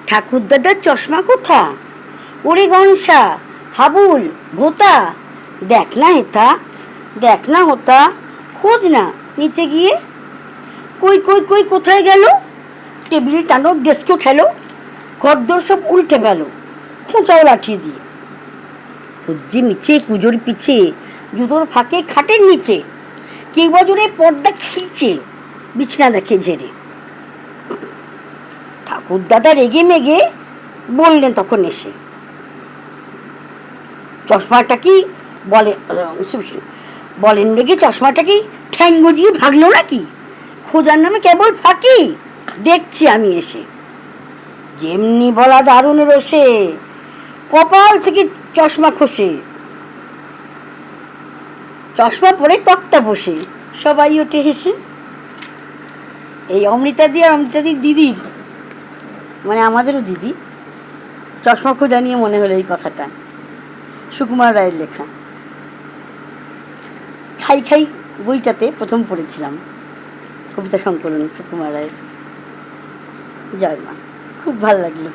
ঠাকুরদাদার চশমা কোথা? ওরে গনসা, হাবুল, ভোতা, দেখ না হেথা, দেখ না হোতা, খোঁজ না নিচে গিয়ে। কই কই কই কোথায় গেল? টেবিল টানো, ডেস্ক ঠেলো, ঘরদোর সব উল্টে গেল খোঁচাও লাঠি দিয়ে। সূর্যি মিছে পুজোর পিছে, জুতোর ফাঁকে খাটের নিচে, কেউ বজরে পর্দা খিঁচে বিছনা দেখে ঝেড়ে। ঠাকুরদাদা রেগে মেগে বললেন তখন এসে, চশমাটা কি বলে বলেন রেগে, চশমাটা কি ঠ্যাং গজিয়ে ভাগলো নাকি? খোঁজার নামে কেবল ফাঁকি দেখছি আমি এসে। যেমনি বলা দারুণ রসে, কপাল থেকে চশমা খসে, চশমা পরে তক্তা বসে, সবাই ওঠে হেসে। এই অমৃতাদি আর অমৃতাদির দিদির, মানে আমাদেরও দিদি, চশমা খোঁজা নিয়ে মনে হলো এই কথাটা। সুকুমার রায়ের লেখা। খাই খাই বইটাতে প্রথম পড়েছিলাম, কবিতা সংকলন সুকুমার রায়ের। জয় মা, খুব ভালো লাগলো।